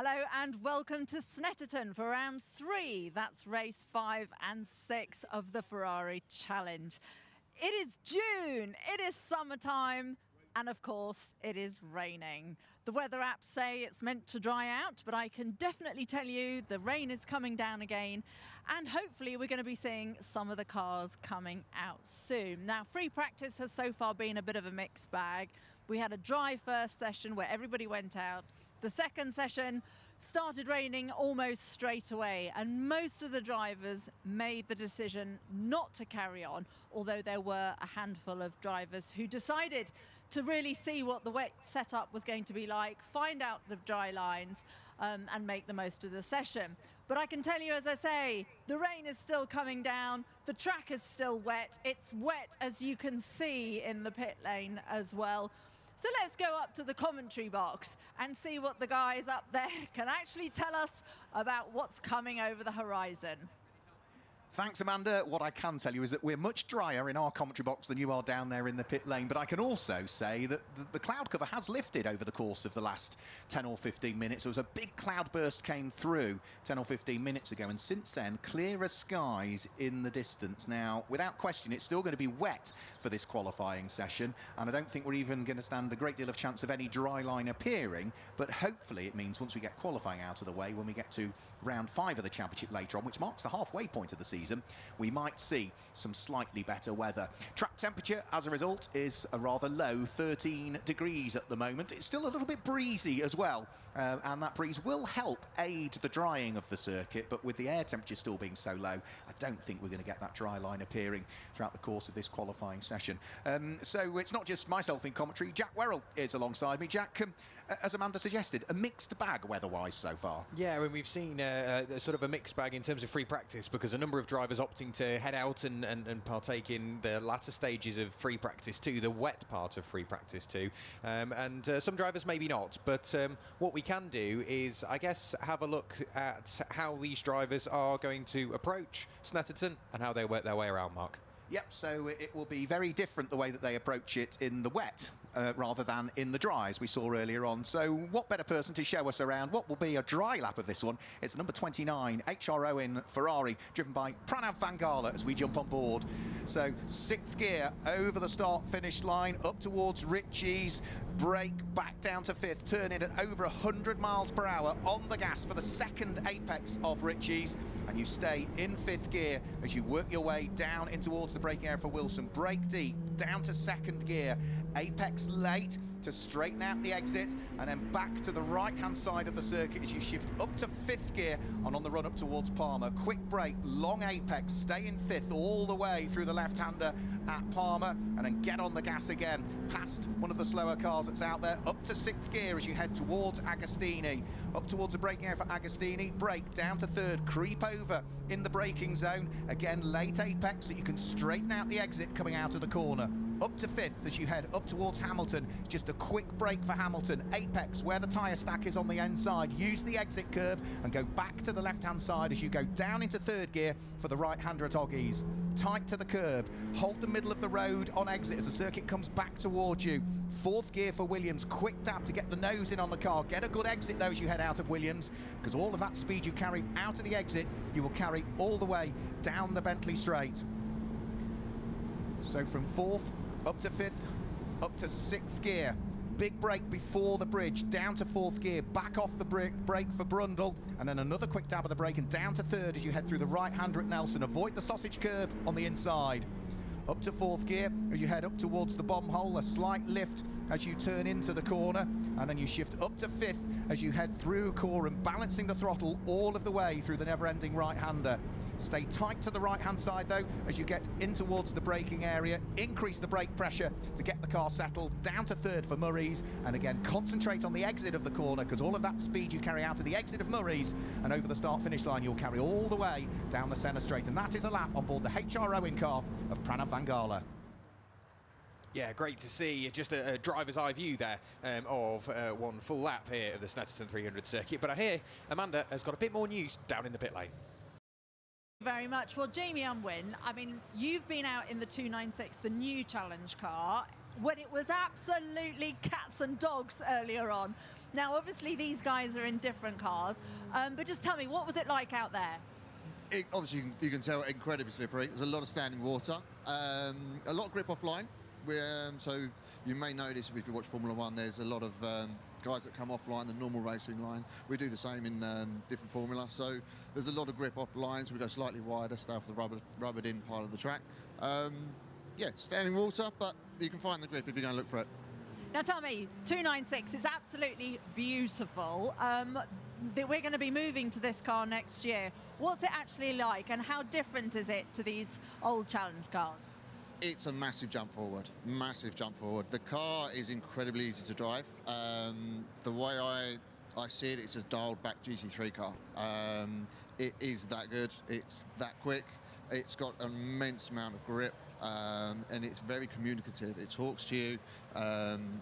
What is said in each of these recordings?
Hello and welcome to Snetterton for round 3. That's race 5 and 6 of the Ferrari Challenge. It is June, it is summertime, and of course it is raining. The weather apps say it's meant to dry out, but I can definitely tell you the rain is coming down again, and hopefully we're going to be seeing some of the cars coming out soon. Now, free practice has so far been a bit of a mixed bag. We had a dry first session where everybody went out. The second session started raining almost straight away, and most of the drivers made the decision not to carry on, although there were a handful of drivers who decided to really see what the wet setup was going to be like, find out the dry lines, and make the most of the session. But I can tell you, as I say, the rain is still coming down, the track is still wet. It's wet, as you can see, in the pit lane as well. So let's go up to the commentary box and see what the guys up there can actually tell us about what's coming over the horizon. Thanks, Amanda. What I can tell you is that we're much drier in our commentary box than you are down there in the pit lane, but I can also say that the cloud cover has lifted over the course of the last 10 or 15 minutes. There was a big cloud burst came through 10 or 15 minutes ago, and since then, clearer skies in the distance. Now, without question, it's still going to be wet for this qualifying session, and I don't think we're even going to stand a great deal of chance of any dry line appearing, but hopefully it means once we get qualifying out of the way, when we get to round 5 of the championship later on, which marks the halfway point of the season, we might see some slightly better weather. Track temperature, as a result, is a rather low 13 degrees at the moment. It's still a little bit breezy as well, and that breeze will help aid the drying of the circuit, but with the air temperature still being so low, I don't think we're going to get that dry line appearing throughout the course of this qualifying session. So it's not just myself in commentary. Jack Werrell is alongside me. Jack, as Amanda suggested, a mixed bag weather-wise so far. Yeah, and we've seen sort of a mixed bag in terms of free practice, because a number of drivers opting to head out and partake in the latter stages of free practice too, the wet part of free practice too, and some drivers maybe not, but what we can do is, I guess, have a look at how these drivers are going to approach Snetterton and how they work their way around, Mark. Yep, so it will be very different the way that they approach it in the wet rather than in the dry, as we saw earlier on. So what better person to show us around what will be a dry lap of this one? It's number 29, HRO in Ferrari, driven by Pranav Vangala as we jump on board. So 6th gear over the start-finish line, up towards Ritchie's, brake back down to 5th, turn in at over 100 miles per hour on the gas for the second apex of Ritchie's, and you stay in 5th gear as you work your way down in towards the braking area for Wilson. Brake deep, down to 2nd gear, apex late to straighten out the exit, and then back to the right-hand side of the circuit as you shift up to 5th gear and on the run up towards Palmer. Quick brake, long apex, stay in 5th all the way through the left-hander at Palmer, and then get on the gas again past one of the slower cars that's out there, up to 6th gear as you head towards Agostini, up towards the braking area for Agostini, brake down to 3rd, creep over in the braking zone, again late apex so you can straighten out the exit coming out of the corner, up to 5th as you head up towards Hamilton. It's just a quick brake for Hamilton, apex where the tyre stack is on the inside, use the exit curb and go back to the left hand side as you go down into 3rd gear for the right hander at Oggies, tight to the curb, hold the middle of the road on exit as the circuit comes back towards you. 4th gear for Williams, quick dab to get the nose in on the car, get a good exit though as you head out of Williams, because all of that speed you carry out of the exit you will carry all the way down the Bentley straight. So from 4th up to 5th, up to 6th gear, big brake before the bridge, down to 4th gear, back off the brake for Brundle, and then another quick dab of the brake and down to 3rd as you head through the right-hander at Nelson. Avoid the sausage curb on the inside. Up to 4th gear as you head up towards the bomb hole, a slight lift as you turn into the corner, and then you shift up to 5th as you head through Coram, balancing the throttle all of the way through the never-ending right-hander. Stay tight to the right-hand side though as you get in towards the braking area. Increase the brake pressure to get the car settled. Down to 3rd for Murray's, and again concentrate on the exit of the corner, because all of that speed you carry out of the exit of Murray's and over the start-finish line you'll carry all the way down the centre straight, and that is a lap on board the HRO in car of Pranav Vangala. Yeah, great to see just a driver's eye view there of one full lap here of the Snetterton 300 circuit. But I hear Amanda has got a bit more news down in the pit lane. Very much. Well, Jamie Unwin, I mean, you've been out in the 296, the new challenge car, when it was absolutely cats and dogs earlier on. Now, obviously, these guys are in different cars, but just tell me, what was it like out there? Obviously, you can tell incredibly slippery. There's a lot of standing water, a lot of grip offline. So you may notice if you watch Formula One, there's a lot of guys that come offline the normal racing line. We do the same in different formula. So there's a lot of grip offline, so we go slightly wider, stay off the rubbered in part of the track. Yeah, standing water, but you can find the grip if you go and look for it. Now tell me, 296 is absolutely beautiful. We're going to be moving to this car next year. What's it actually like, and how different is it to these old challenge cars? It's a massive jump forward, massive jump forward. The car is incredibly easy to drive. The way I see it, it's a dialed back GT3 car. It is that good, it's that quick, it's got an immense amount of grip, and it's very communicative. It talks to you,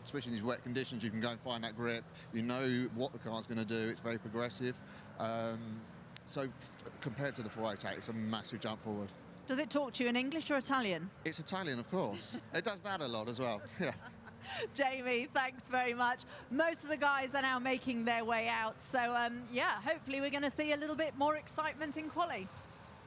especially in these wet conditions. You can go and find that grip, you know what the car's going to do. It's very progressive. So compared to the 488, it's a massive jump forward. Does it talk to you in English or Italian? It's Italian, of course. It does that a lot as well. Yeah. Jamie, thanks very much. Most of the guys are now making their way out. So, yeah, hopefully we're going to see a little bit more excitement in quali.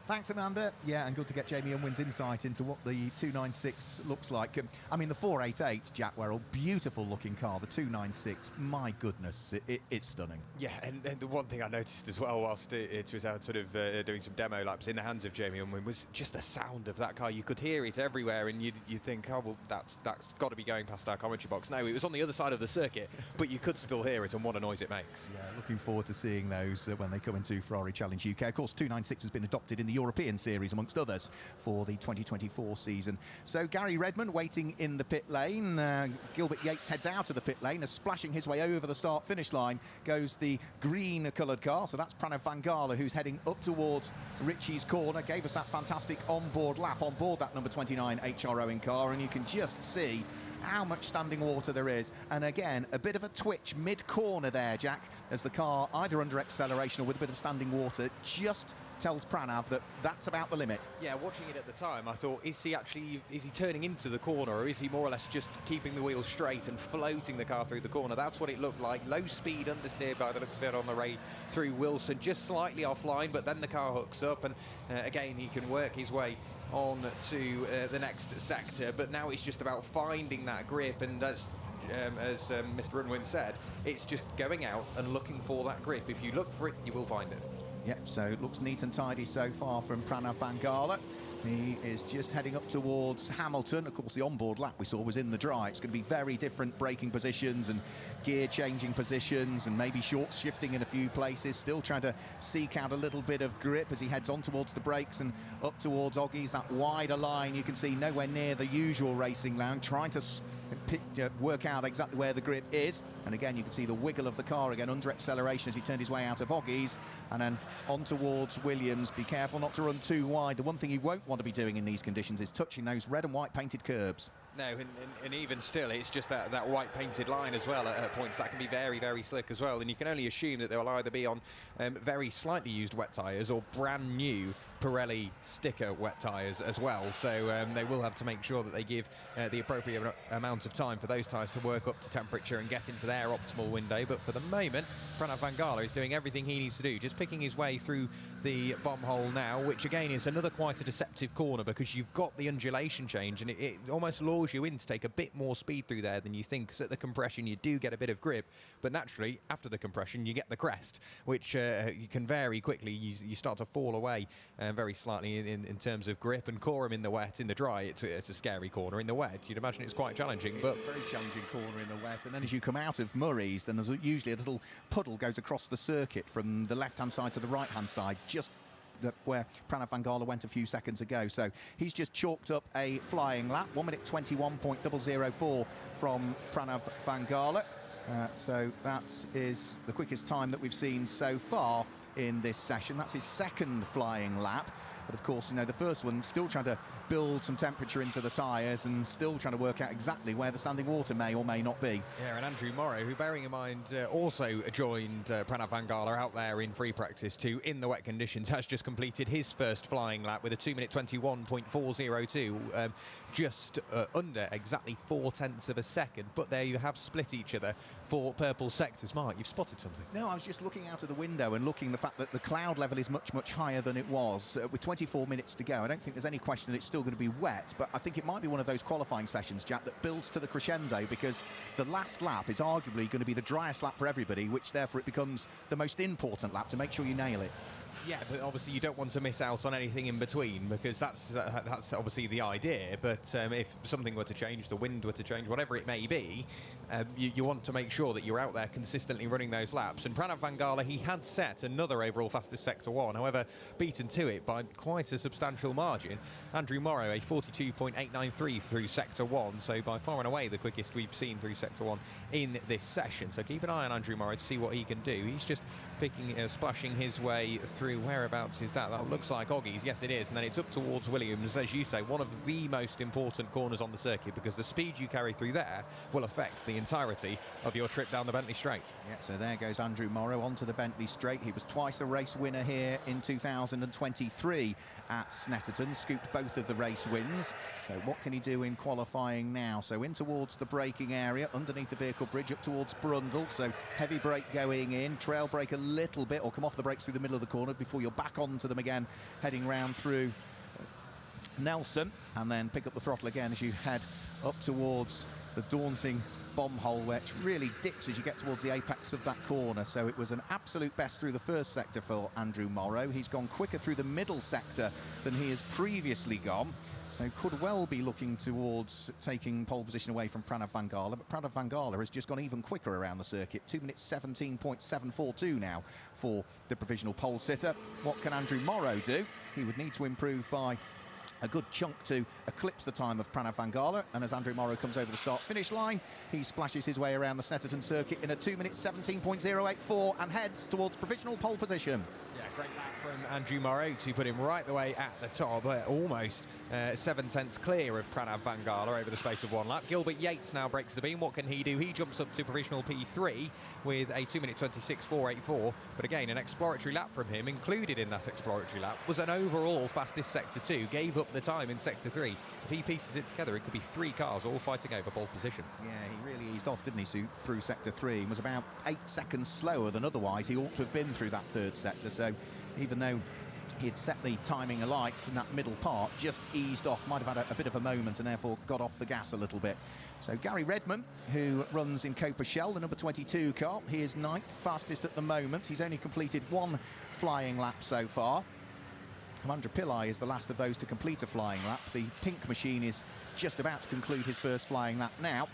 Thanks, Amanda. Yeah, and good to get Jamie Unwin's insight into what the 296 looks like. I mean, the 488, Jack Werrell, beautiful looking car. The 296, my goodness, it's stunning. Yeah, and the one thing I noticed as well whilst it was out sort of doing some demo laps in the hands of Jamie Unwin was just the sound of that car. You could hear it everywhere, and you think, oh, well, that's got to be going past our commentary box. No, it was on the other side of the circuit, but you could still hear it, and what a noise it makes. Yeah, looking forward to seeing those when they come into Ferrari Challenge UK. Of course, 296 has been adopted in the European Series, amongst others, for the 2024 season. So Gary Redmond waiting in the pit lane. Gilbert Yates heads out of the pit lane, as splashing his way over the start-finish line goes the green-coloured car. So that's Pranav Van Gala, who's heading up towards Ritchie's corner. Gave us that fantastic on-board lap on board that number 29 HRO car, and you can just see how much standing water there is. And again, a bit of a twitch mid-corner there, Jack, as the car, either under acceleration or with a bit of standing water, just tells Pranav that that's about the limit. Yeah, watching it at the time, I thought, is he turning into the corner, or is he more or less just keeping the wheels straight and floating the car through the corner? That's what it looked like. Low speed understeer by the looks of it on the way through Wilson, just slightly offline, but then the car hooks up, and again, he can work his way on to the next sector, but now it's just about finding that grip, and as Mr. Unwin said, it's just going out and looking for that grip. If you look for it, you will find it. Yep, so it looks neat and tidy so far from Pranav Van Gala. He is just heading up towards Hamilton. Of course, the onboard lap we saw was in the dry. It's going to be very different braking positions and gear changing positions, and maybe short shifting in a few places. Still trying to seek out a little bit of grip as he heads on towards the brakes and up towards Oggies. That wider line you can see nowhere near the usual racing lounge, trying to work out exactly where the grip is. And again, you can see the wiggle of the car again under acceleration as he turned his way out of Oggies, and then on towards Williams. Be careful not to run too wide. The one thing he won't want to be doing in these conditions is touching those red and white painted curbs. No, and even still, it's just that white painted line as well at points. That can be very, very slick as well. And you can only assume that they'll either be on very slightly used wet tyres or brand new Pirelli sticker wet tyres as well. So they will have to make sure that they give the appropriate amount of time for those tyres to work up to temperature and get into their optimal window. But for the moment, Pranav Van Gala is doing everything he needs to do, just picking his way through the bomb hole now, which again is another quite a deceptive corner, because you've got the undulation change, and it almost lures you in to take a bit more speed through there than you think, because at the compression you do get a bit of grip, but naturally after the compression you get the crest, which you can vary quickly. You start to fall away very slightly in terms of grip. And Coram in the wet, in the dry, it's a scary corner. In the wet, you'd imagine it's quite challenging. But it's a very challenging corner in the wet. And then as you come out of Murray's, then there's usually a little puddle goes across the circuit from the left-hand side to the right-hand side, just where Pranav Van Gala went a few seconds ago. So he's just chalked up a flying lap, 1 minute 21.004 from Pranav Van Gala. So that is the quickest time that we've seen so far in this session. That's his second flying lap. But of course, you know, the first one still trying to build some temperature into the tyres and still trying to work out exactly where the standing water may or may not be. Yeah, and Andrew Morrow, who, bearing in mind, also joined Pranav Vangala out there in free practice 2 in the wet conditions, has just completed his first flying lap with a 2 minute 21.402, just under exactly 0.4 of a second. But there you have split each other for purple sectors. Mark, you've spotted something. No, I was just looking out of the window and looking the fact that the cloud level is much, much higher than it was. With 24 minutes to go, I don't think there's any question that it's still going to be wet, but I think it might be one of those qualifying sessions, Jack, that builds to the crescendo, because the last lap is arguably going to be the driest lap for everybody, which therefore it becomes the most important lap to make sure you nail it. Yeah, but obviously you don't want to miss out on anything in between, because that's obviously the idea. But if something were to change, the wind were to change, whatever it may be, you want to make sure that you're out there consistently running those laps. And Pranav Vangala, he had set another overall fastest Sector 1, however, beaten to it by quite a substantial margin. Andrew Morrow, a 42.893 through Sector 1, so by far and away the quickest we've seen through Sector 1 in this session. So keep an eye on Andrew Morrow to see what he can do. He's just splashing his way through. Whereabouts is that? That looks like Oggies. Yes, it is. And then it's up towards Williams, as you say, one of the most important corners on the circuit, because the speed you carry through there will affect the entirety of your trip down the Bentley Straight. Yeah, so there goes Andrew Morrow onto the Bentley Straight. He was twice a race winner here in 2023 at Snetterton, scooped both of the race wins. So what can he do in qualifying now? So in towards the braking area, underneath the vehicle bridge, up towards Brundle. So heavy brake going in, trail brake a little bit, or come off the brakes through the middle of the corner before you're back onto them again, heading round through Nelson, and then pick up the throttle again as you head up towards the daunting bomb hole, which really dips as you get towards the apex of that corner. So it was an absolute best through the first sector for Andrew Morrow. He's gone quicker through the middle sector than he has previously gone, so could well be looking towards taking pole position away from Pranav Vangala. But Pranav Vangala has just gone even quicker around the circuit. 2 minutes 17.742 now for the provisional pole sitter. What can Andrew Morrow do? He would need to improve by a good chunk to eclipse the time of Pranav Vangala, and as Andrew Morrow comes over the start-finish line, he splashes his way around the Snetterton circuit in a 2 minutes 17.084 and heads towards provisional pole position. Yeah, great lap from Andrew Morrow to put him right the way at the top, almost 7/10 clear of Pranav Vangala over the space of one lap. Gilbert Yates now breaks the beam. What can he do? He jumps up to provisional P3 with a 2 minute 26.484, but again, an exploratory lap from him. Included in that exploratory lap was an overall fastest Sector 2, gave up the time in Sector 3. If he pieces it together, it could be 3 cars all fighting over pole position. Yeah, he really eased off, didn't he, through Sector 3, and was about 8 seconds slower than otherwise he ought to have been through that third sector. So even though he had set the timing alight in that middle part, just eased off, might have had a bit of a moment and therefore got off the gas a little bit. So Gary Redman, who runs in Copa Shell, the number 22 car, he is 9th fastest at the moment. He's only completed 1 flying lap so far. Amandra Pillai is the last of those to complete a flying lap. The pink machine is just about to conclude his first flying lap now.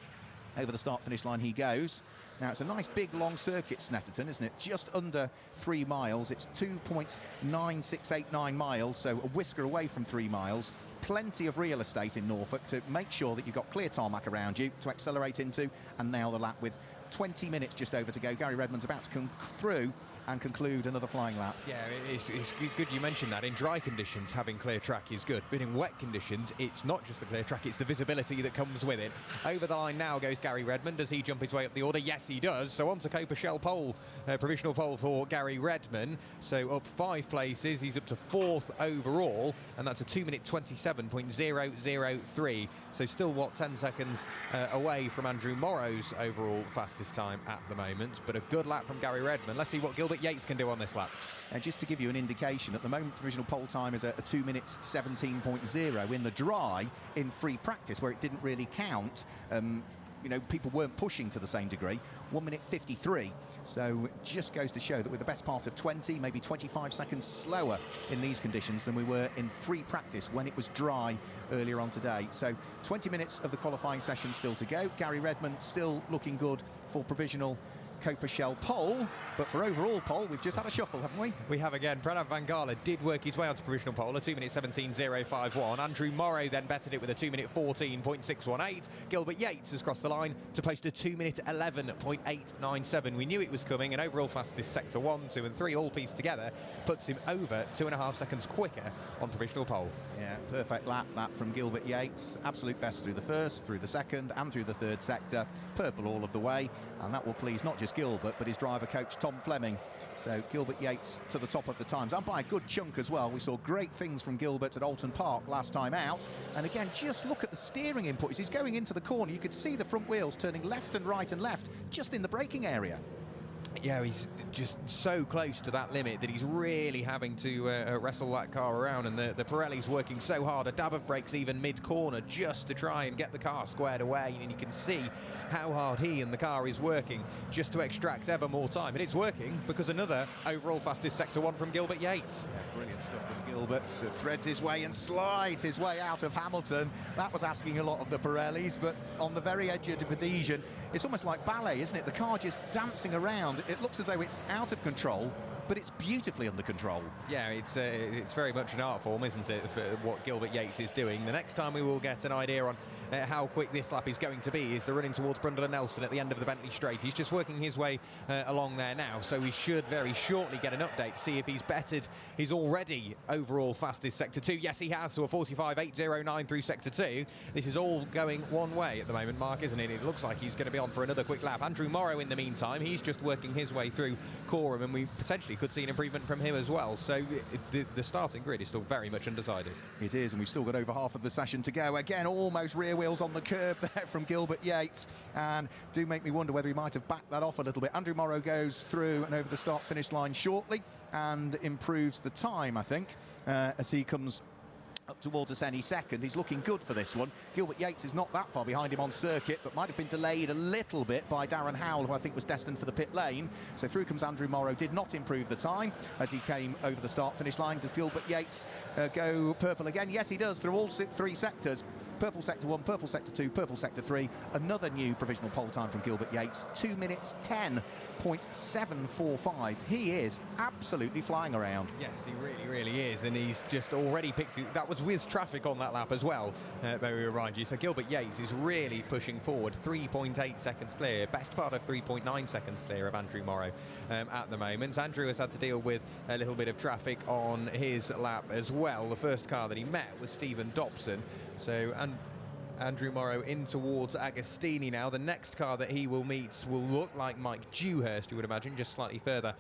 Over the start-finish line he goes. Now, it's a nice big long circuit, Snetterton, isn't it? Just under 3 miles. It's 2.9689 miles, so a whisker away from 3 miles. Plenty of real estate in Norfolk to make sure that you've got clear tarmac around you to accelerate into and nail the lap with 20 minutes just over to go. Gary Redman's about to come through and conclude another flying lap. Yeah, it's good you mentioned that. In dry conditions, having clear track is good, but in wet conditions, it's not just the clear track, it's the visibility that comes with it. Over the line now goes Gary Redman. Does he jump his way up the order? Yes, he does. So on to Copa Shell pole, provisional pole for Gary Redman. So up 5 places, he's up to 4th overall, and that's a 2 minute 27.003. So still, 10 seconds away from Andrew Morrow's overall fastest time at the moment, but a good lap from Gary Redman. Let's see what Gilbert Yates can do on this lap. And just to give you an indication, at the moment provisional pole time is a 2 minutes 17.0 in the dry. In free practice, where it didn't really count, you know, people weren't pushing to the same degree. 1 minute 53. So it just goes to show that we're the best part of 20, maybe 25 seconds slower in these conditions than we were in free practice when it was dry earlier on today. So 20 minutes of the qualifying session still to go. Gary Redman still looking good for provisional Copa Shell pole, but for overall pole, we've just had a shuffle, haven't we? We have again. Pranav van Gala did work his way onto provisional pole, a 2-minute 17.051. Andrew Morrow then bettered it with a 2-minute 14.618. Gilbert Yates has crossed the line to post a 2-minute 11.897. We knew it was coming, and overall fastest sector 1, 2 and 3 all pieced together puts him over 2.5 seconds quicker on provisional pole. Yeah, perfect lap that from Gilbert Yates. Absolute best through the first, through the second and through the third sector. Purple all of the way, and that will please not just Gilbert but his driver coach Tom Fleming. So Gilbert Yates to the top of the times, and by a good chunk as well. We saw great things from Gilbert at Alton Park last time out, and again, just look at the steering input. As he's going into the corner, you could see the front wheels turning left and right and left just in the braking area. Yeah, he's just so close to that limit that he's really having to wrestle that car around, and the Pirelli's working so hard. A dab of brakes even mid-corner just to try and get the car squared away, and you can see how hard he and the car is working just to extract ever more time. And it's working because another overall fastest sector 1 from Gilbert Yates. Yeah, brilliant stuff from Gilbert. Threads his way and slides his way out of Hamilton. That was asking a lot of the Pirellis, but on the very edge of division, it's almost like ballet, isn't it? The car just dancing around. It looks as though it's out of control, but it's beautifully under control. Yeah, it's very much an art form, isn't it, for what Gilbert Yates is doing. The next time we will get an idea on how quick this lap is going to be is the running towards Brundle and Nelson at the end of the Bentley Straight. He's just working his way along there now, so we should very shortly get an update, see if he's bettered his already overall fastest sector 2. Yes, he has, so a 45.809 through sector 2. This is all going one way at the moment, Mark, isn't it? It looks like he's going to be on for another quick lap. Andrew Morrow, in the meantime, he's just working his way through Coram, and we potentially could see an improvement from him as well. So the starting grid is still very much undecided. It is, and we've still got over half of the session to go. Again, almost rear wheels on the curb there from Gilbert Yates, and do make me wonder whether he might have backed that off a little bit. Andrew Morrow goes through and over the start-finish line shortly and improves the time, I think, as he comes up towards us any second. He's looking good for this one. Gilbert Yates is not that far behind him on circuit, but might have been delayed a little bit by Darren Howell, who I think was destined for the pit lane. So through comes Andrew Morrow. Did not improve the time as he came over the start-finish line. Does Gilbert Yates go purple again? Yes, he does, through all 3 sectors. Purple sector 1, purple sector 2, purple sector 3. Another new provisional pole time from Gilbert Yates, 2 minutes 10.745. He is absolutely flying around. Yes, he really is, and he's just already picked it. That was with traffic on that lap as well, may we remind you. So Gilbert Yates is really pushing forward, 3.8 seconds clear, best part of 3.9 seconds clear of Andrew Morrow at the moment. Andrew has had to deal with a little bit of traffic on his lap as well. The first car that he met was Stephen Dobson. So Andrew Morrow in towards Agostini now. The next car that he will meet will look like Mike Dewhurst, you would imagine, just slightly further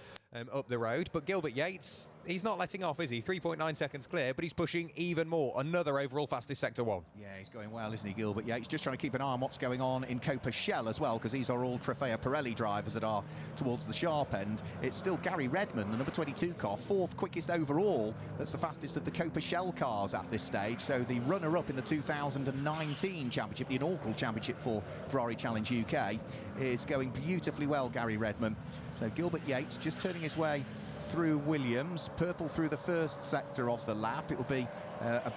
up the road. But Gilbert Yates, he's not letting off, is he? 3.9 seconds clear, but he's pushing even more. Another overall fastest sector 1. Yeah, he's going well, isn't he, Gilbert Yates? Just trying to keep an eye on what's going on in Copa Shell as well, because these are all Trofeo Pirelli drivers that are towards the sharp end. It's still Gary Redman, the number 22 car, 4th quickest overall. That's the fastest of the Copa Shell cars at this stage. So the runner-up in the 2019 championship, the inaugural championship for Ferrari Challenge UK, is going beautifully well, Gary Redman. So Gilbert Yates just turning his way through Williams, purple through the first sector of the lap. It will be a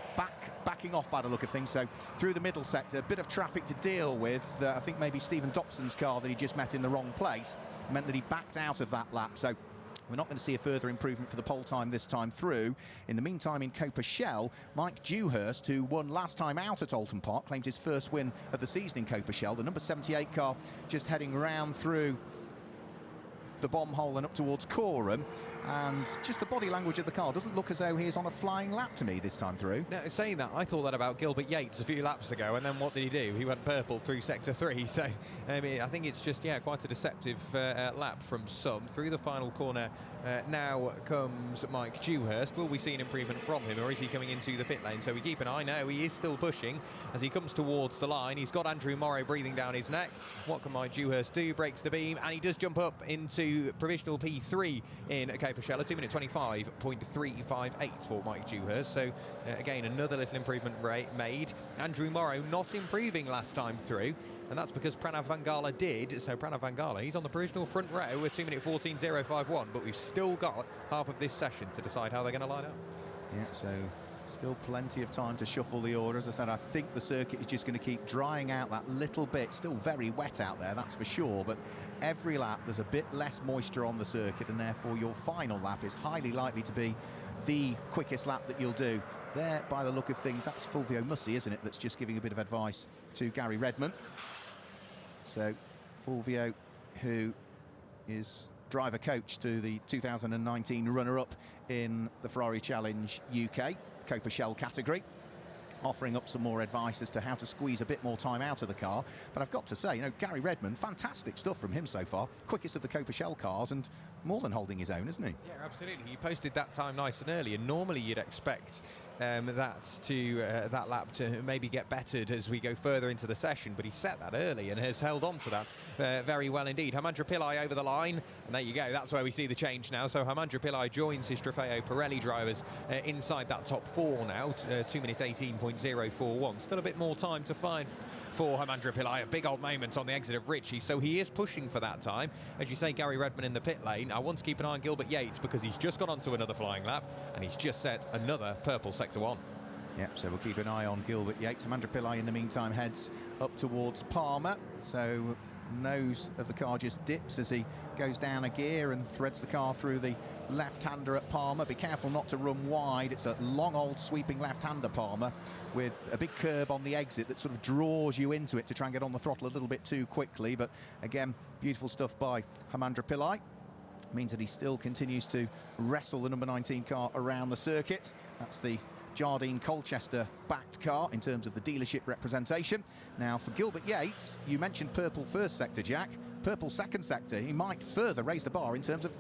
backing off by the look of things. So through the middle sector, a bit of traffic to deal with. I think maybe Stephen Dobson's car that he just met in the wrong place meant that he backed out of that lap. So we're not going to see a further improvement for the pole time this time through. In the meantime, in Copa Shell, Mike Dewhurst, who won last time out at Alton Park, claims his first win of the season in Copa Shell. The number 78 car just heading round through the bomb hole and up towards Coram. And just the body language of the car doesn't look as though he is on a flying lap to me this time through. Now, saying that, I thought that about Gilbert Yates a few laps ago, and then what did he do? He went purple through sector 3. So I think it's just, yeah, quite a deceptive lap from some. Through the final corner now comes Mike Dewhurst. Will we see an improvement from him, or is he coming into the pit lane? So we keep an eye. No, he is still pushing as he comes towards the line. He's got Andrew Morrow breathing down his neck. What can Mike Dewhurst do? Breaks the beam, and he does jump up into provisional P3 in Copa Shell, 2 minute 25.358 for Mike Dewhurst. So again, another little improvement made. Andrew Morrow not improving last time through, and that's because Pranav van Gala did. So Pranav van Gala, he's on the provisional front row with 2 minute 14.051, but we've still got half of this session to decide how they're going to line up. Yeah, so still plenty of time to shuffle the order. As I said, I think the circuit is just going to keep drying out that little bit. Still very wet out there, that's for sure, but every lap there's a bit less moisture on the circuit, and therefore your final lap is highly likely to be the quickest lap that you'll do. There, by the look of things, that's Fulvio Mussi, isn't it, that's just giving a bit of advice to Gary Redman. So Fulvio, who is driver coach to the 2019 runner-up in the Ferrari Challenge UK Copa Shell category, offering up some more advice as to how to squeeze a bit more time out of the car. But I've got to say, you know, Gary Redman, fantastic stuff from him so far. Quickest of the Copa Shell cars and more than holding his own, isn't he? Yeah, absolutely. He posted that time nice and early, and normally you'd expect that lap to maybe get bettered as we go further into the session, but he set that early and has held on to that very well indeed. Hamandra Pillai over the line, and there you go, that's where we see the change now. So Hamandra Pillai joins his Trofeo Pirelli drivers inside that top four now, 2 minutes 18.041. Still a bit more time to find for Hamandra Pillai, a big old moment on the exit of Ritchie, so he is pushing for that time. As you say, Gary Redman in the pit lane. I want to keep an eye on Gilbert Yates because he's just gone on to another flying lap and he's just set another purple sector 1. Yep, so we'll keep an eye on Gilbert Yates. Hamandra Pillai in the meantime heads up towards Palmer, so nose of the car just dips as he goes down a gear and threads the car through the left-hander at Palmer. Be careful not to run wide. It's a long old sweeping left-hander, Palmer, with a big curb on the exit that sort of draws you into it to try and get on the throttle a little bit too quickly. But again, beautiful stuff by Hamandra Pillai. Means that he still continues to wrestle the number 19 car around the circuit. That's the Jardine Colchester backed car in terms of the dealership representation. Now for Gilbert Yates, you mentioned purple first sector, Jack. Purple second sector, he might further raise the bar in terms of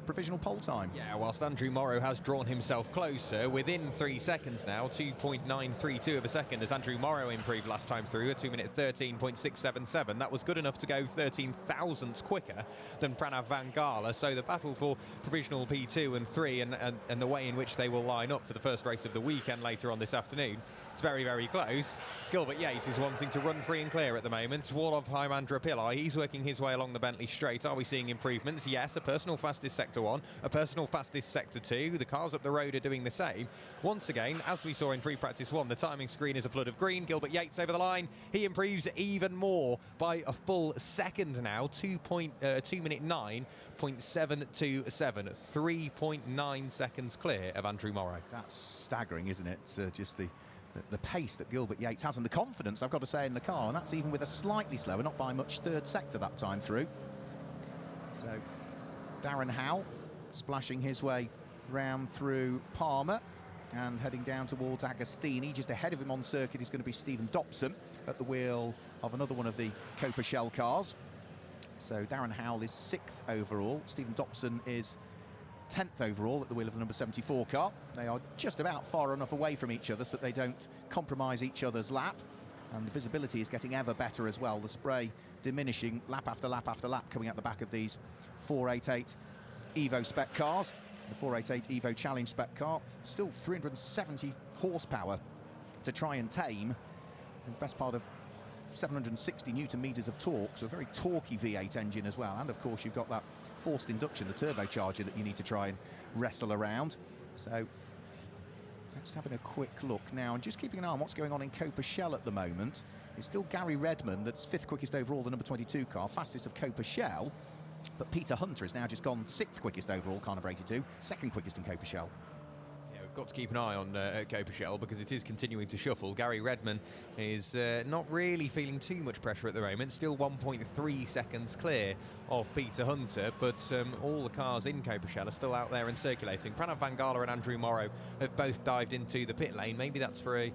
provisional pole time. Yeah, whilst Andrew Morrow has drawn himself closer, within 3 seconds now, 2.932 of a second as Andrew Morrow improved last time through, a 2 minute 13.677. That was good enough to go 13 thousandths quicker than Pranav Van Gala. So the battle for provisional P2 and 3 and the way in which they will line up for the first race of the weekend later on this afternoon, it's very, very close. Gilbert Yates is wanting to run free and clear at the moment. Wall of Hamandra Pillai, he's working his way along the Bentley straight. Are we seeing improvements? Yes, a personal fastest sector 1, a personal fastest sector 2. The cars up the road are doing the same. Once again, as we saw in free practice 1, the timing screen is a flood of green. Gilbert Yates over the line. He improves even more by a full second now, 2 minute 9.727, 3.9 seconds clear of Andrew Morrow. That's staggering, isn't it? Just the pace that Gilbert Yates has and the confidence, I've got to say, in the car, and that's even with a slightly slower, not by much, third sector that time through. So Darren Howell splashing his way round through Palmer and heading down towards Agostini. Just ahead of him on circuit is going to be Stephen Dobson at the wheel of another one of the Copa Shell cars. So Darren Howell is 6th overall. Stephen Dobson is 10th overall at the wheel of the number 74 car. They are just about far enough away from each other so that they don't compromise each other's lap, and the visibility is getting ever better as well. The spray diminishing lap after lap after lap coming out the back of these 488 Evo spec cars. The 488 Evo Challenge spec car, still 370 horsepower to try and tame, the best part of 760 newton meters of torque, so a very torquey V8 engine as well. And of course you've got that forced induction, the turbocharger, that you need to try and wrestle around. So just having a quick look now and just keeping an eye on what's going on in Copa Shell at the moment. It's still Gary Redman that's 5th quickest overall, the number 22 car, fastest of Copa Shell. But Peter Hunter has now just gone 6th quickest overall, car number 82, 2nd quickest in Copa Shell. Got to keep an eye on Copa Shell because it is continuing to shuffle. Gary Redman is not really feeling too much pressure at the moment, still 1.3 seconds clear of Peter Hunter, but all the cars in Copa Shell are still out there and circulating. Pranav Van Gala and Andrew Morrow have both dived into the pit lane. Maybe that's for a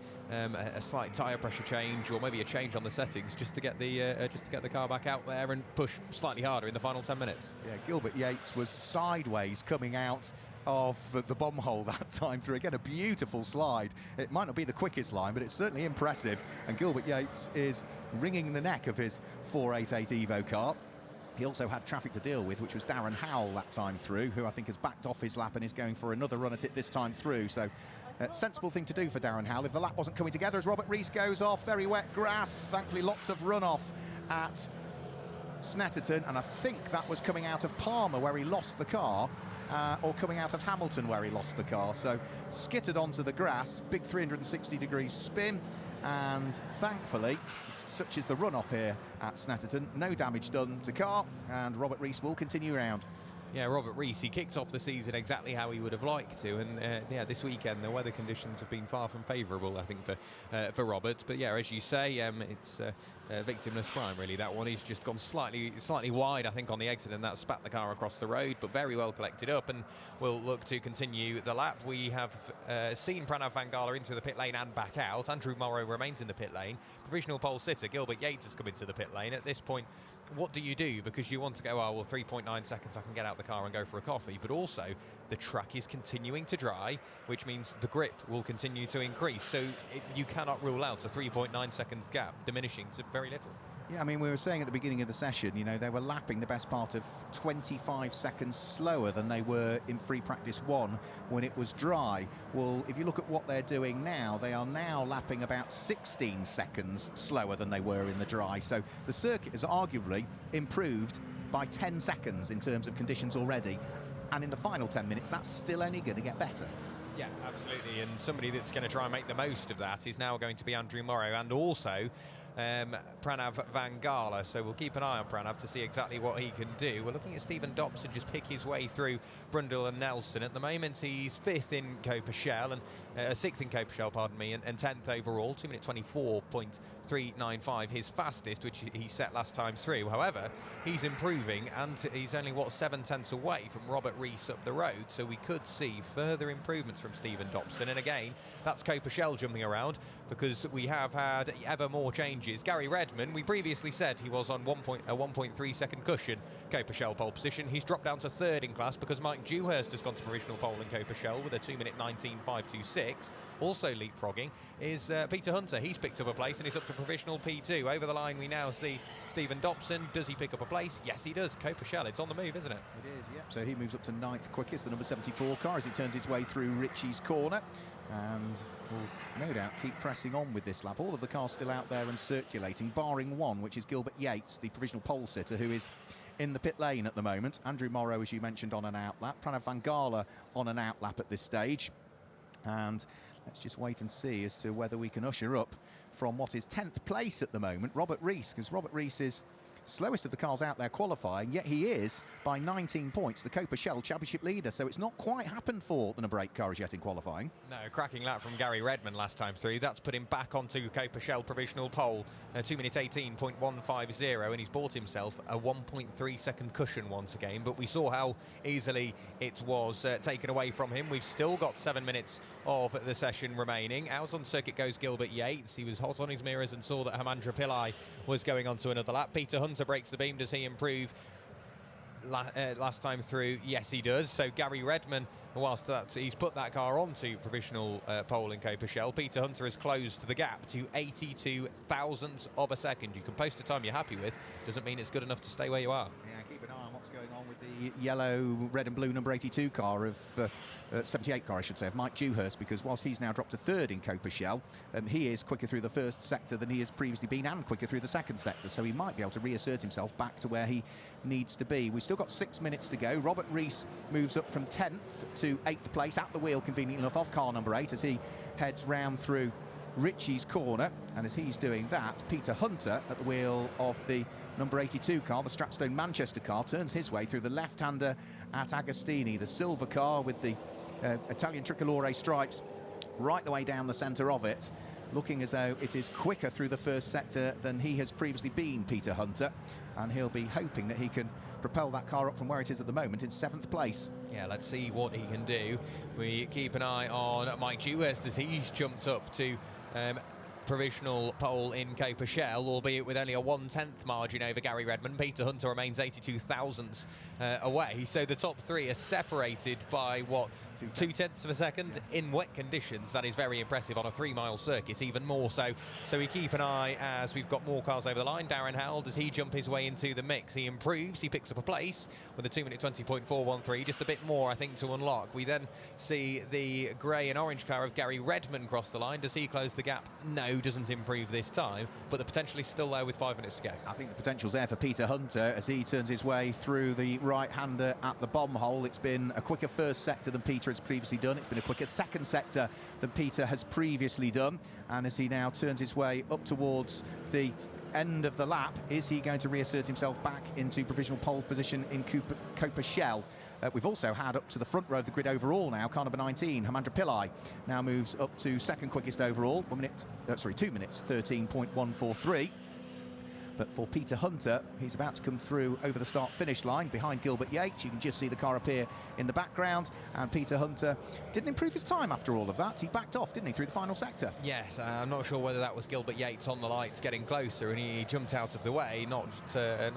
slight tyre pressure change, or maybe a change on the settings, just to get the car back out there and push slightly harder in the final 10 minutes. Yeah, Gilbert Yates was sideways coming out of the bomb hole that time through. Again, a beautiful slide. It might not be the quickest line, but it's certainly impressive. And Gilbert Yates is wringing the neck of his 488 Evo car. He also had traffic to deal with, which was Darren Howell that time through, who I think has backed off his lap and is going for another run at it this time through. So sensible thing to do for Darren Howell if the lap wasn't coming together, as Robert Rees goes off. Very wet grass. Thankfully, lots of runoff at Snetterton, and I think that was coming out of Palmer where he lost the car. Or coming out of Hamilton where he lost the car. So skittered onto the grass, big 360 degree spin, And thankfully, such is the runoff here at Snetterton, no damage done to car, and Robert Rees will continue round. Yeah, Robert Rees, he kicked off the season exactly how he would have liked to, and yeah, this weekend the weather conditions have been far from favourable, I think, for Robert. But yeah, as you say, it's victimless crime, really. That one, he's just gone slightly wide, I think, on the exit, and that spat the car across the road, but very well collected up, and will look to continue the lap. We have seen Pranav Vangala into the pit lane and back out. Andrew Morrow remains in the pit lane. Provisional pole sitter Gilbert Yates has come into the pit lane. At this point, what do you do? Because you want to go, oh, well, 3.9 seconds, I can get out the car and go for a coffee. But also, the track is continuing to dry, which means the grip will continue to increase. So you cannot rule out a 3.9 second gap diminishing to very little. Yeah, I mean, we were saying at the beginning of the session, you know, they were lapping the best part of 25 seconds slower than they were in free practice 1 when it was dry. Well, if you look at what they're doing now, they are now lapping about 16 seconds slower than they were in the dry. So the circuit has arguably improved by 10 seconds in terms of conditions already. And in the final 10 minutes, that's still only going to get better. Yeah, absolutely. And somebody that's going to try and make the most of that is now going to be Andrew Morrow, and also Pranav Vangala. So we'll keep an eye on Pranav to see exactly what he can do. We're looking at Stephen Dobson just pick his way through Brundle and Nelson. At the moment, he's 5th in Coperchel, and 6th in Coperchel, pardon me, and 10th overall. 2 minute 24.395, his fastest, which he set last time through. However, he's improving, and he's only, what, 7 tenths away from Robert Rees up the road. So we could see further improvements from Stephen Dobson. And again, that's Coperchel jumping around, because we have had ever more changes. Gary Redman, we previously said he was on a 1.3 second cushion Coperchel pole position. He's dropped down to 3rd in class because Mike Dewhurst has gone to provisional pole in Coperchel with a 2 minute 19.526. Also leapfrogging is Peter Hunter. He's picked up a place and he's up to provisional P2. Over the line we now see Stephen Dobson. Does he pick up a place? Yes, he does. Coperchel, it's on the move, isn't it? It is, yeah. So he moves up to 9th quickest, the number 74 car, as he turns his way through Ritchie's corner. And will no doubt keep pressing on with this lap. All of the cars still out there and circulating, barring one, which is Gilbert Yates, the provisional pole sitter, who is in the pit lane at the moment. Andrew Morrow, as you mentioned, on an outlap. Pranav Vangala on an outlap at this stage. And let's just wait and see as to whether we can usher up from what is 10th place at the moment, Robert Rees, because Robert Rees is slowest of the cars out there qualifying, yet he is, by 19 points, the Coperchel Championship leader. So it's not quite happened for the number 8 car as yet in qualifying. No, cracking lap from Gary Redman last time through. That's put him back onto Coperchel provisional pole, 2 minute 18.150, and he's bought himself a 1.3 second cushion once again. But we saw how easily it was taken away from him. We've still got 7 minutes of the session remaining. Out on circuit goes Gilbert Yates. He was hot on his mirrors and saw that Hemandra Pillai was going on to another lap. Peter Hunter breaks the beam. Does he improve last time through? Yes, he does. So Gary Redman, whilst he's put that car onto provisional pole in Coperchel, Peter Hunter has closed the gap to 82 thousandths of a second. You can post a time you're happy with. Doesn't mean it's good enough to stay where you are. Yeah, keep an eye on what's going on with the yellow, red and blue number 82 car of 78 car, I should say, of Mike Dewhurst, because whilst he's now dropped to 3rd in Coperchel, he is quicker through the first sector than he has previously been, and quicker through the second sector, so he might be able to reassert himself back to where he needs to be. We've still got 6 minutes to go. Robert Rees moves up from 10th to 8th place at the wheel, conveniently enough, of car number 8 as he heads round through Ritchie's corner. And as he's doing that, Peter Hunter at the wheel of the number 82 car, the Stratstone Manchester car, turns his way through the left-hander at Agostini, the silver car with the Italian tricolore stripes right the way down the centre of it, looking as though it is quicker through the first sector than he has previously been, Peter Hunter, and he'll be hoping that he can propel that car up from where it is at the moment in 7th place. Yeah, let's see what he can do. We keep an eye on Mike Dewhurst as he's jumped up to provisional pole in Coperchel, albeit with only a 1/10 margin over Gary Redman. Peter Hunter remains 82 thousandths away, so the top 3 are separated by, what, 2/10 of a second? Yeah. In wet conditions. That is very impressive on a 3-mile circuit, even more so. So we keep an eye as we've got more cars over the line. Darren Howell, does he jump his way into the mix? He improves, he picks up a place with a 2 minute 20.413, just a bit more, I think, to unlock. We then see the grey and orange car of Gary Redman cross the line. Does he close the gap? No, Moreau doesn't improve this time, but the potential is still there with 5 minutes to go. I think the potential's there for Peter Hunter as he turns his way through the right-hander at the bomb hole. It's been a quicker first sector than Peter has previously done. It's been a quicker second sector than Peter has previously done. And as he now turns his way up towards the end of the lap, is he going to reassert himself back into provisional pole position in Copa Shell? We've also had up to the front row of the grid overall now, car number 19, Hamandra Pillai, now moves up to second quickest overall, 2 minutes 13.143. But for Peter Hunter, he's about to come through over the start-finish line behind Gilbert Yates. You can just see the car appear in the background. And Peter Hunter didn't improve his time after all of that. He backed off, didn't he, through the final sector? Yes, I'm not sure whether that was Gilbert Yates on the lights getting closer and he jumped out of the way, not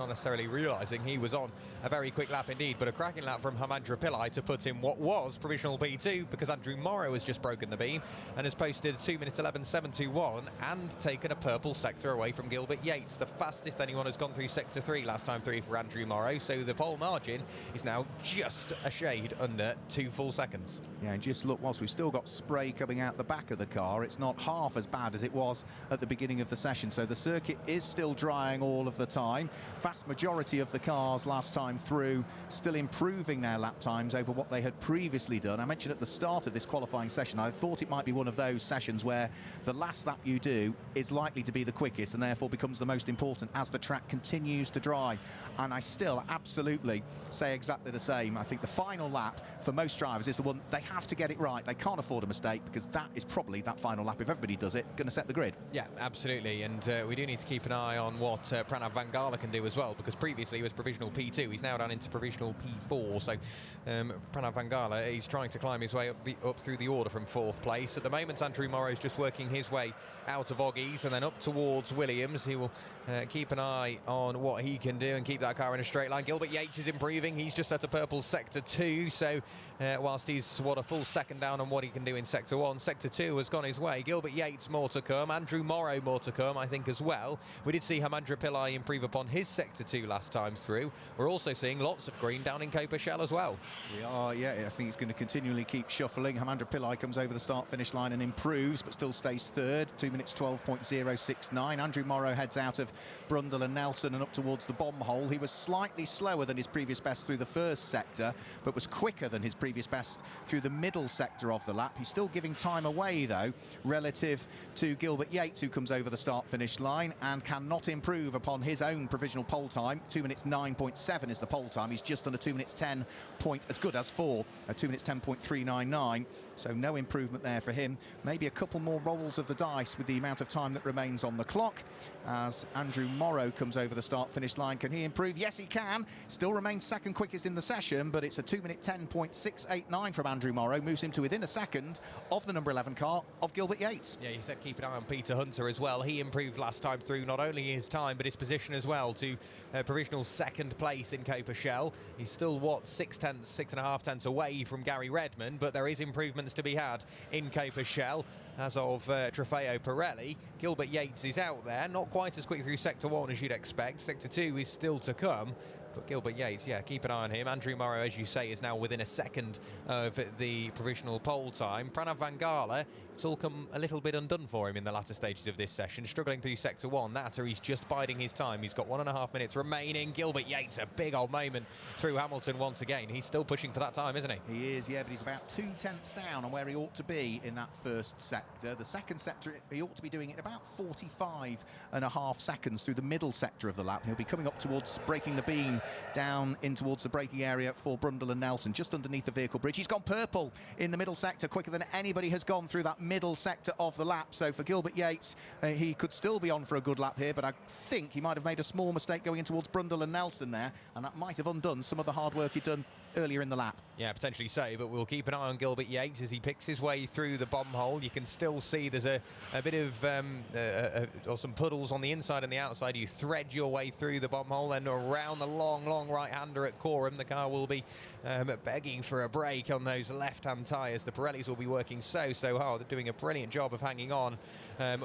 necessarily realising he was on a very quick lap indeed, but a cracking lap from Hamandra Pillai to put in what was provisional P2, because Andrew Morrow has just broken the beam and has posted 2 minutes 11.721 and taken a purple sector away from Gilbert Yates. The fastest anyone has gone through sector 3 last time through for Andrew Morrow, so the pole margin is now just a shade under 2 full seconds. Yeah, and just look, whilst we've still got spray coming out the back of the car, it's not half as bad as it was at the beginning of the session, so the circuit is still drying all of the time. Vast majority of the cars last time through still improving their lap times over what they had previously done. I mentioned at the start of this qualifying session, I thought it might be one of those sessions where the last lap you do is likely to be the quickest and therefore becomes the most important as the track continues to dry. And I still absolutely say exactly the same. I think the final lap for most drivers is the one they have to get it right. They can't afford a mistake, because that is probably, that final lap, if everybody does it, going to set the grid. Yeah, absolutely, and we do need to keep an eye on what Pranav Vangala can do as well, because previously he was provisional P2, he's now down into provisional P4, so Pranav Vangala, he's trying to climb his way up through the order from 4th place. At the moment, Andrew Morrow's just working his way out of Oggies and then up towards Williams. He will keep an eye on what he can do and keep that car in a straight line. Gilbert Yates is improving, he's just at a purple sector 2, so whilst he's a full second down on what he can do in sector 1, sector 2 has gone his way. Gilbert Yates more to come, Andrew Morrow more to come, I think, as well. We did see Hamandra Pillai improve upon his sector 2 last time through. We're also seeing lots of green down in Copa Shell as well. We are, yeah, I think he's going to continually keep shuffling. Hamandra Pillai comes over the start-finish line and improves, but still stays third, 2 minutes 12.069. Andrew Morrow heads out of Brundle and Nelson and up towards the bomb hole. He was slightly slower than his previous best through the first sector, but was quicker than his previous best through the middle sector of the lap. He's still giving time away, though, relative to Gilbert Yates, who comes over the start-finish line and cannot improve upon his own provisional pole time. 2 minutes 9.7 is the pole time. He's just under 2 minutes 10 point, as good as 4, 2 minutes 10.399. So no improvement there for him. Maybe a couple more rolls of the dice with the amount of time that remains on the clock as Andrew Morrow comes over the start-finish line. Can he improve? Yes, he can. Still remains second quickest in the session, but it's a 2 minute 10.689 from Andrew Morrow. Moves him to within a second of the number 11 car of Gilbert Yates. Yeah, you said keep an eye on Peter Hunter as well. He improved last time through, not only his time, but his position as well, to provisional second place in Copa Shell. He's still, what, 6.5 tenths away from Gary Redman, but there is improvements to be had in Copa Shell. As of Trofeo Pirelli, Gilbert Yates is out there, not quite as quick through sector 1 as you'd expect. Sector 2 is still to come, but Gilbert Yates, yeah, keep an eye on him. Andrew Morrow, as you say, is now within a second of the provisional pole time. Pranav Vangala, it's all come a little bit undone for him in the latter stages of this session, struggling through sector 1. That, or he's just biding his time. He's got 1.5 minutes remaining. Gilbert Yates, a big old moment through Hamilton once again. He's still pushing for that time, isn't he? He is, yeah, but he's about 2 tenths down on where he ought to be in that first sector. The second sector, he ought to be doing it about 45.5 seconds through the middle sector of the lap. He'll be coming up towards breaking the beam down in towards the braking area for Brundle and Nelson, just underneath the vehicle bridge. He's gone purple in the middle sector, quicker than anybody has gone through that middle sector of the lap. So for Gilbert Yates, he could still be on for a good lap here, but I think he might have made a small mistake going in towards Brundle and Nelson there, and that might have undone some of the hard work he'd done earlier in the lap. Yeah, potentially so, but we'll keep an eye on Gilbert Yates as he picks his way through the bomb hole. You can still see there's a bit of or some puddles on the inside and the outside. You thread your way through the bomb hole, then around the long right-hander at Coram. The car will be begging for a break on those left-hand tyres. The Pirellis will be working so hard. They're doing a brilliant job of hanging on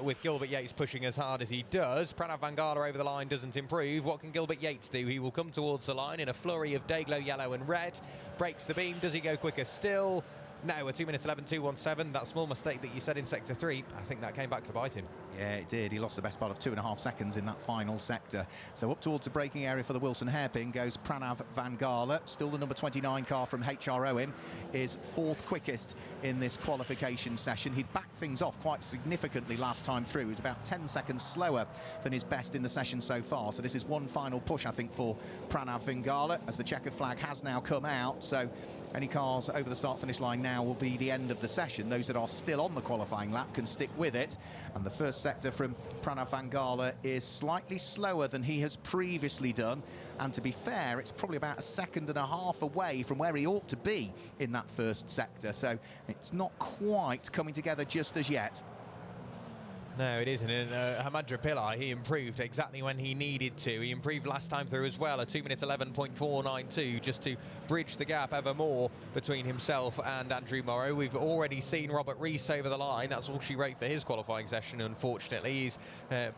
with Gilbert Yates pushing as hard as he does. Pranav Vangala over the line doesn't improve. What can Gilbert Yates do? He will come towards the line in a flurry of day-glow yellow and red. Breaks the beam. Does he go quicker still? No, a 2 minutes 11.217. That small mistake that you said in sector 3, I think that came back to bite him. Yeah, it did. He lost the best part of 2.5 seconds in that final sector. So up towards the braking area for the Wilson hairpin goes Pranav Van Gala. Still the number 29 car from HRO is 4th quickest in this qualification session. He'd backed things off quite significantly last time through. He was about 10 seconds slower than his best in the session so far. So this is one final push, I think, for Pranav Van Gala, as the checkered flag has now come out. So any cars over the start-finish line now will be the end of the session. Those that are still on the qualifying lap can stick with it. And the first sector from Pranav Van Gala is slightly slower than he has previously done. And to be fair, it's probably about 1.5 seconds away from where he ought to be in that first sector. So it's not quite coming together just as yet. No, it isn't. And Hamandra Pillai, he improved exactly when he needed to. He improved last time through as well, a 2 minutes 11.492, just to bridge the gap ever more between himself and Andrew Morrow. We've already seen Robert Rees over the line. That's all she wrote for his qualifying session, unfortunately. He's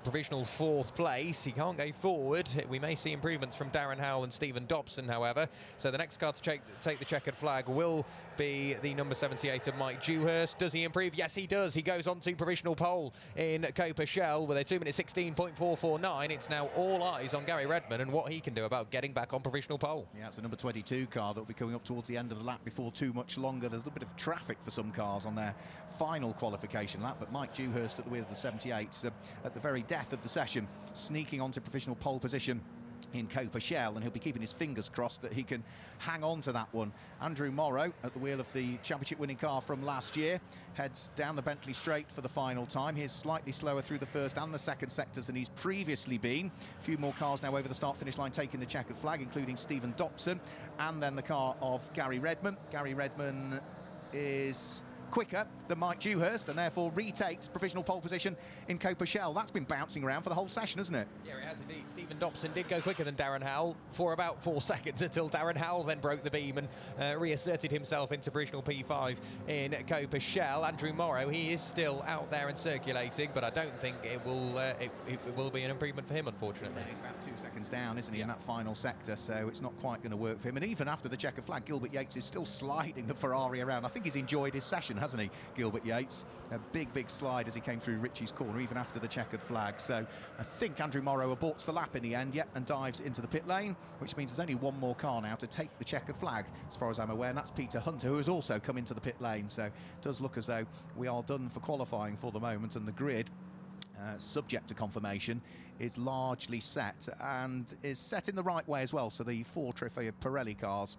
provisional 4th place. He can't go forward. We may see improvements from Darren Howell and Stephen Dobson, however. So the next car to take the checkered flag will be the number 78 of Mike Dewhurst. Does he improve? Yes, he does. He goes on to provisional pole in Copa Shell with a 2 minute 16.449. It's now all eyes on Gary Redman and what he can do about getting back on provisional pole. Yeah, it's a number 22 car that will be coming up towards the end of the lap before too much longer. There's a little bit of traffic for some cars on their final qualification lap, but Mike Dewhurst at the wheel of the 78 at the very death of the session, sneaking onto provisional pole position in Copa Shell, and he'll be keeping his fingers crossed that he can hang on to that one. Andrew Morrow at the wheel of the championship winning car from last year heads down the Bentley straight for the final time. He is slightly slower through the first and the second sectors than he's previously been. A few more cars now over the start finish line taking the checkered flag, including Stephen Dobson and then the car of Gary Redman. Gary Redman is quicker than Mike Dewhurst and therefore retakes provisional pole position in Copa Shell. That's been bouncing around for the whole session, hasn't it? Yeah, it has indeed. Stephen Dobson did go quicker than Darren Howell for about 4 seconds until Darren Howell then broke the beam and reasserted himself into provisional P5 in Copa Shell. Andrew Morrow, he is still out there and circulating, but I don't think it will be an improvement for him, unfortunately. He's about 2 seconds down, isn't he, in that final sector, so it's not quite going to work for him. And even after the checkered flag, Gilbert Yates is still sliding the Ferrari around. I think he's enjoyed his session, hasn't he, Gilbert Yates? A big slide as he came through Ritchie's corner, even after the checkered flag. So I think Andrew Morrow aborts the lap in the end, and dives into the pit lane, which means there's only one more car now to take the checkered flag, as far as I'm aware, and that's Peter Hunter, who has also come into the pit lane. So it does look as though we are done for qualifying for the moment, and the grid, subject to confirmation, is largely set and is set in the right way as well. So the 4 Trofeo Pirelli cars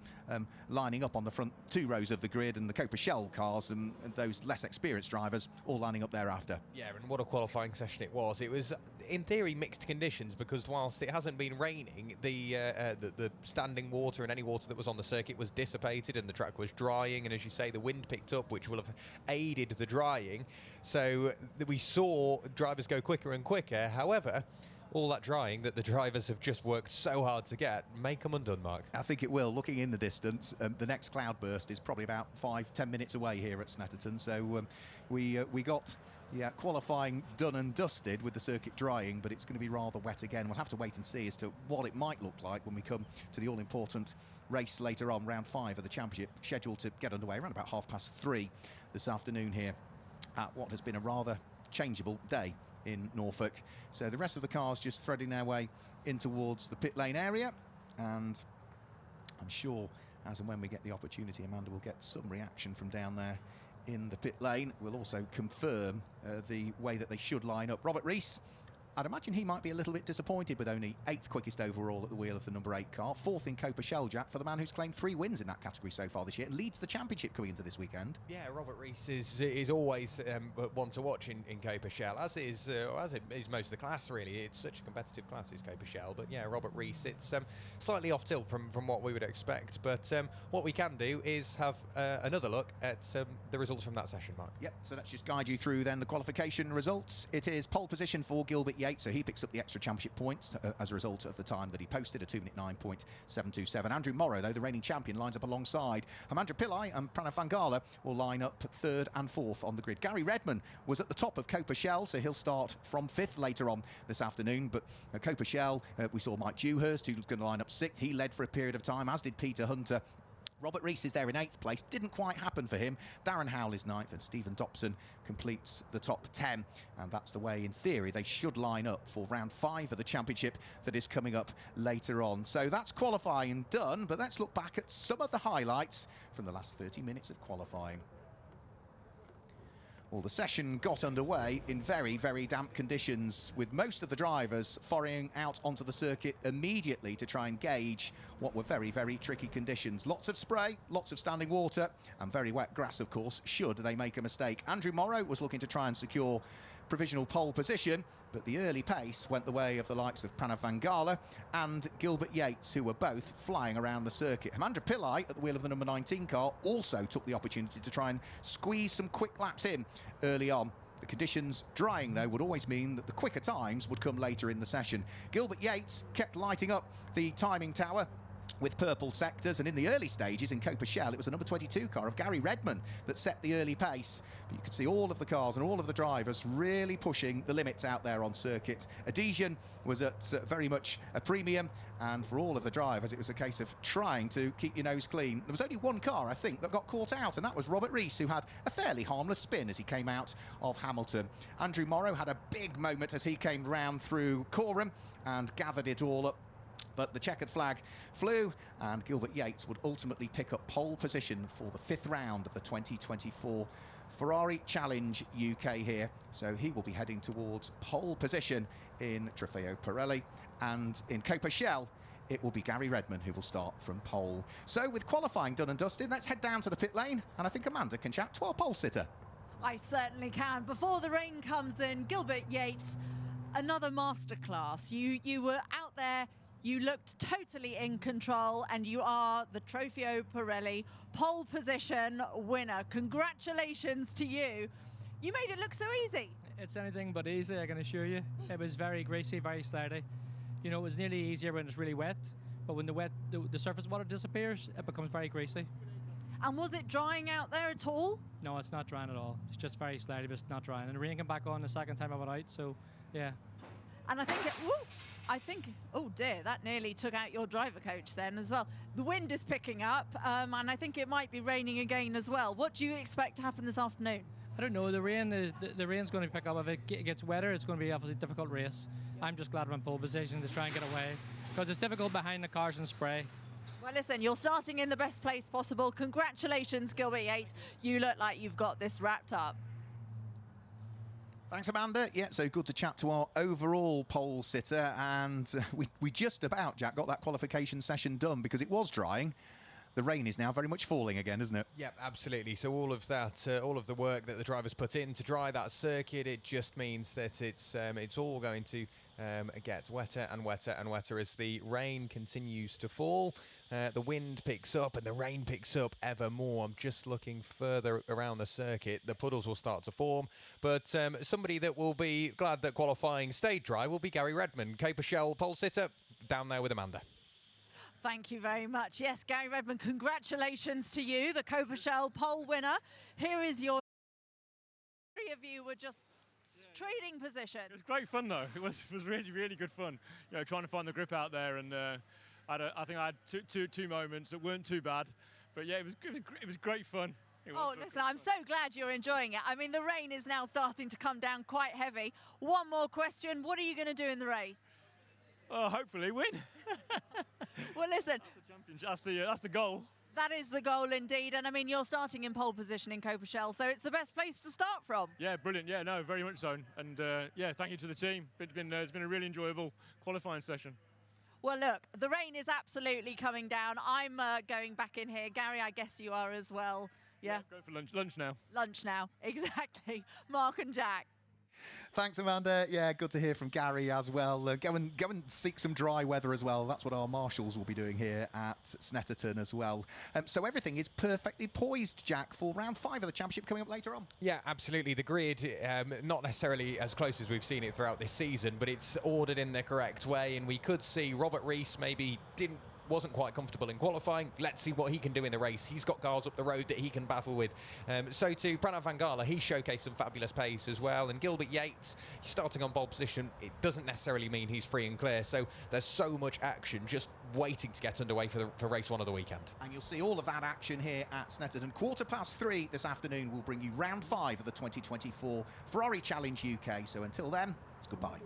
lining up on the front 2 rows of the grid, and the Copa Shell cars and those less experienced drivers all lining up thereafter. Yeah, and what a qualifying session it was. It was, in theory, mixed conditions, because whilst it hasn't been raining, the standing water and any water that was on the circuit was dissipated and the track was drying, and as you say, the wind picked up, which will have aided the drying. So we saw drivers go quicker and quicker. However, all that drying that the drivers have just worked so hard to get may come undone, Mark. I think it will. Looking in the distance, the next cloudburst is probably about 5-10 minutes away here at Snetterton. So we got qualifying done and dusted with the circuit drying, but it's going to be rather wet again. We'll have to wait and see as to what it might look like when we come to the all-important race later on, round 5 of the championship, scheduled to get underway around about 3:30 this afternoon here at what has been a rather changeable day in Norfolk. So the rest of the cars just threading their way in towards the pit lane area, and I'm sure as and when we get the opportunity, Amanda will get some reaction from down there in the pit lane. We'll also confirm the way that they should line up. Robert Rees, I'd imagine he might be a little bit disappointed with only 8th quickest overall at the wheel of the number 8 car, 4th in Copa Shell, Jack, for the man who's claimed 3 wins in that category so far this year and leads the championship coming into this weekend. Yeah, Robert Rees is always one to watch in Copa Shell, as is most of the class, really. It's such a competitive class, is Copa Shell. But yeah, Robert Rees, it's slightly off tilt from what we would expect. But what we can do is have another look at the results from that session, Mark. Yep, so let's just guide you through then the qualification results. It is pole position for Gilbert Yates, so he picks up the extra championship points as a result of the time that he posted, a 2 minute 9.727. Andrew Morrow, though, the reigning champion, lines up alongside. Hamandra Pillai and Pranav Van Gala will line up 3rd and 4th on the grid. Gary Redman was at the top of Copa Shell, so he'll start from 5th later on this afternoon. But Copa Shell, we saw Mike Dewhurst, who's going to line up 6th. He led for a period of time, as did Peter Hunter. Robert Rees is there in 8th place. Didn't quite happen for him. Darren Howell is 9th, and Stephen Dobson completes the top 10. And that's the way, in theory, they should line up for round 5 of the championship that is coming up later on. So that's qualifying done, but let's look back at some of the highlights from the last 30 minutes of qualifying. Well, the session got underway in very, very damp conditions, with most of the drivers foraying out onto the circuit immediately to try and gauge what were very, very tricky conditions. Lots of spray, lots of standing water, and very wet grass, of course, should they make a mistake. Andrew Morrow was looking to try and secure provisional pole position, but the early pace went the way of the likes of Pranav Vangala and Gilbert Yates, who were both flying around the circuit. Hemandra Pillai, at the wheel of the number 19 car, also took the opportunity to try and squeeze some quick laps in early on. The conditions drying, though, would always mean that the quicker times would come later in the session. Gilbert Yates kept lighting up the timing tower with purple sectors, and in the early stages in Copa-Shell, it was the number 22 car of Gary Redman that set the early pace. But you could see all of the cars and all of the drivers really pushing the limits out there on circuit. Adhesion was at very much a premium, and for all of the drivers, it was a case of trying to keep your nose clean. There was only one car, I think, that got caught out, and that was Robert Rees, who had a fairly harmless spin as he came out of Hamilton. Andrew Morrow had a big moment as he came round through Coram and gathered it all up. But the checkered flag flew, and Gilbert Yates would ultimately pick up pole position for the 5th round of the 2024 Ferrari Challenge UK here. So he will be heading towards pole position in Trofeo Pirelli, and in Copa-Shell, it will be Gary Redman who will start from pole. So with qualifying done and dusted, let's head down to the pit lane, and I think Amanda can chat to our pole sitter. I certainly can. Before the rain comes in, Gilbert Yates, another masterclass. You were out there. You looked totally in control, and you are the Trofeo Pirelli pole position winner. Congratulations to you. You made it look so easy. It's anything but easy, I can assure you. It was very greasy, very slidey. You know, it was nearly easier when it's really wet, but when the surface water disappears, it becomes very greasy. And was it drying out there at all? No, it's not drying at all. It's just very slidey, but it's not drying. And the rain came back on the second time I went out, so yeah. And I think, oh dear, that nearly took out your driver coach then as well. The wind is picking up, and I think it might be raining again as well. What do you expect to happen this afternoon? I don't know. The rain's going to pick up. If it gets wetter, it's going to be obviously a difficult race. I'm just glad I'm in pole position to try and get away, because it's difficult behind the cars and spray. Well, listen, you're starting in the best place possible. Congratulations, Gilbert Yates. You look like you've got this wrapped up. Thanks, Amanda. Yeah, so good to chat to our overall pole sitter, and we just about, Jack, got that qualification session done because it was drying. The rain is now very much falling again, isn't it? Yep, absolutely. So all of that, all of the work that the drivers put in to dry that circuit, it just means that it's all going to get wetter and wetter and wetter as the rain continues to fall. The wind picks up and the rain picks up ever more. I'm just looking further around the circuit. The puddles will start to form, but somebody that will be glad that qualifying stayed dry will be Gary Redman, Copa-Shell pole sitter, down there with Amanda. Thank you very much. Yes, Gary Redman, congratulations to you, the Copa-Shell pole winner. Here is your... Three of you were just trading positions. It was great fun, though. It was really, really good fun. You know, trying to find the grip out there, and I think I had two moments that weren't too bad. But yeah, it was great fun. Oh, listen, I'm so glad you're enjoying it. I mean, the rain is now starting to come down quite heavy. One more question. What are you going to do in the race? Hopefully win. Well, listen. That's the goal. That is the goal indeed. And I mean, you're starting in pole position in Copa-Shell, so it's the best place to start from. Yeah, brilliant. Yeah, no, very much so. And yeah, thank you to the team. It's been a really enjoyable qualifying session. Well, look, the rain is absolutely coming down. I'm going back in here. Gary, I guess you are as well. Yeah. Going for lunch now. Lunch now, exactly. Mark and Jack. Thanks, Amanda. Yeah, good to hear from Gary as well. Go and seek some dry weather as well. That's what our marshals will be doing here at Snetterton as well. So everything is perfectly poised, Jack, for round 5 of the championship coming up later on. Yeah, absolutely. The grid, not necessarily as close as we've seen it throughout this season, but it's ordered in the correct way, and we could see Robert Rees maybe didn't wasn't quite comfortable in qualifying. Let's see what he can do in the race. He's got cars up the road that he can battle with. So too, Pranav van Gala, he showcased some fabulous pace as well. And Gilbert Yates, starting on pole position, it doesn't necessarily mean he's free and clear. So there's so much action just waiting to get underway for race 1 of the weekend. And you'll see all of that action here at Snetterton. 3:15 this afternoon will bring you round 5 of the 2024 Ferrari Challenge UK. So until then, it's goodbye.